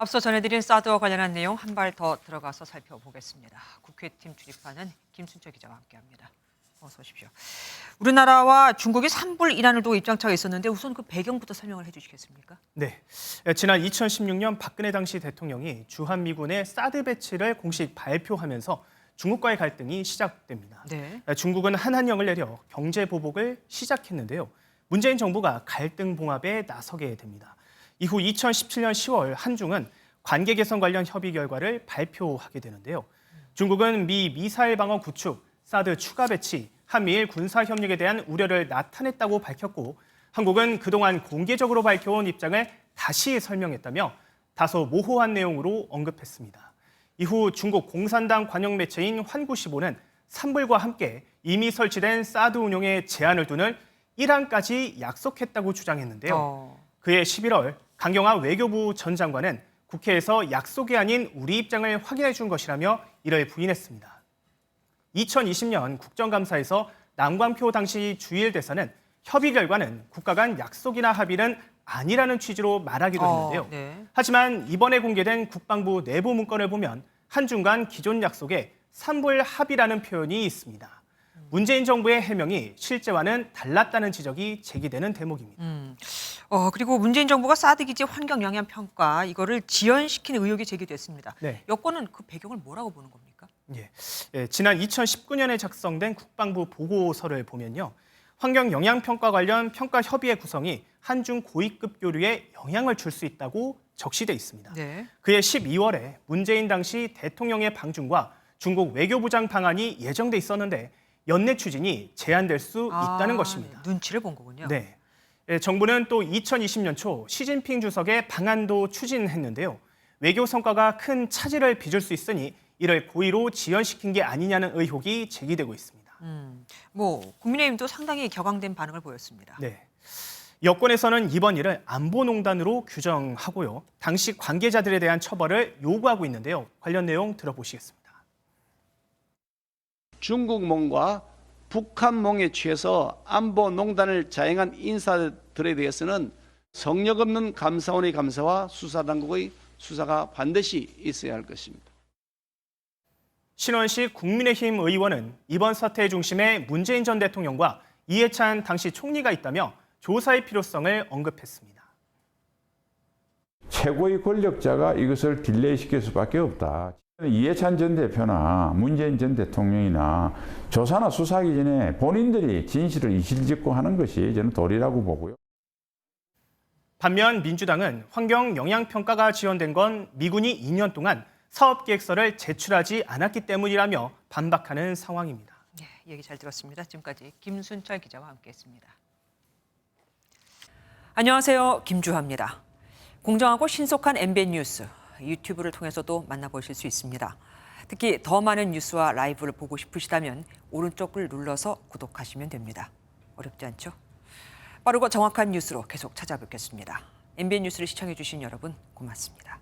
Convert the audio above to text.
앞서 전해드린 사드와 관련한 내용 한 발 더 들어가서 살펴보겠습니다. 국회팀 출입하는 김순철 기자와 함께합니다. 어서 오십시오. 우리나라와 중국이 산불 이란을 두고 입장차가 있었는데 우선 그 배경부터 설명을 해주시겠습니까? 네, 지난 2016년 박근혜 당시 대통령이 주한미군의 사드 배치를 공식 발표하면서 중국과의 갈등이 시작됩니다. 네. 중국은 한한령을 내려 경제 보복을 시작했는데요. 문재인 정부가 갈등 봉합에 나서게 됩니다. 이후 2017년 10월 한중은 관계 개선 관련 협의 결과를 발표하게 되는데요. 중국은 미 미사일 방어 구축, 사드 추가 배치, 한미일 군사 협력에 대한 우려를 나타냈다고 밝혔고 한국은 그동안 공개적으로 밝혀온 입장을 다시 설명했다며 다소 모호한 내용으로 언급했습니다. 이후 중국 공산당 관영 매체인 환구시보는 산불과 함께 이미 설치된 사드 운용에 제한을 두는 이란까지 약속했다고 주장했는데요. 그해 11월 강경화 외교부 전 장관은 국회에서 약속이 아닌 우리 입장을 확인해 준 것이라며 이를 부인했습니다. 2020년 국정감사에서 남광표 당시 주일 대사는 협의 결과는 국가 간 약속이나 합의는 아니라는 취지로 말하기도 했는데요. 네. 하지만 이번에 공개된 국방부 내부 문건을 보면 한중 간 기존 약속에 산불 합의라는 표현이 있습니다. 문재인 정부의 해명이 실제와는 달랐다는 지적이 제기되는 대목입니다. 그리고 문재인 정부가 사드 기지 환경 영향 평가 이거를 지연시키는 의혹이 제기됐습니다. 네. 여권은 그 배경을 뭐라고 보는 겁니까? 지난 2019년에 작성된 국방부 보고서를 보면요. 환경 영향 평가 관련 평가 협의회 구성이 한중 고위급 교류에 영향을 줄 수 있다고 적시돼 있습니다. 네. 그해 12월에 문재인 당시 대통령의 방중과 중국 외교부장 방한이 예정돼 있었는데 연내 추진이 제한될 수 있다는 것입니다. 눈치를 본 거군요. 네. 정부는 또 2020년 초 시진핑 주석의 방한도 추진했는데요. 외교 성과가 큰 차질을 빚을 수 있으니 이를 고의로 지연시킨 게 아니냐는 의혹이 제기되고 있습니다. 국민의힘도 상당히 격앙된 반응을 보였습니다. 네. 여권에서는 이번 일을 안보농단으로 규정하고요. 당시 관계자들에 대한 처벌을 요구하고 있는데요. 관련 내용 들어보시겠습니다. 중국몽과 북한몽에 취해서 안보농단을 자행한 인사들에 대해서는 성역 없는 감사원의 감사와 수사당국의 수사가 반드시 있어야 할 것입니다. 신원식 국민의힘 의원은 이번 사태의 중심에 문재인 전 대통령과 이해찬 당시 총리가 있다며 조사의 필요성을 언급했습니다. 최고의 권력자가 이것을 딜레이시킬 수밖에 없다. 이해찬 전 대표나 문재인 전 대통령이나 조사나 수사하기 전에 본인들이 진실을 이실직고 하는 것이 저는 도리라고 보고요. 반면 민주당은 환경 영향평가가 지연된 건 미군이 2년 동안 사업계획서를 제출하지 않았기 때문이라며 반박하는 상황입니다. 네, 얘기 잘 들었습니다. 지금까지 김순철 기자와 함께했습니다. 안녕하세요. 김주하입니다. 공정하고 신속한 MBN 뉴스, 유튜브를 통해서도 만나보실 수 있습니다. 특히 더 많은 뉴스와 라이브를 보고 싶으시다면 오른쪽을 눌러서 구독하시면 됩니다. 어렵지 않죠? 빠르고 정확한 뉴스로 계속 찾아뵙겠습니다. MBN 뉴스를 시청해 주신 여러분 고맙습니다.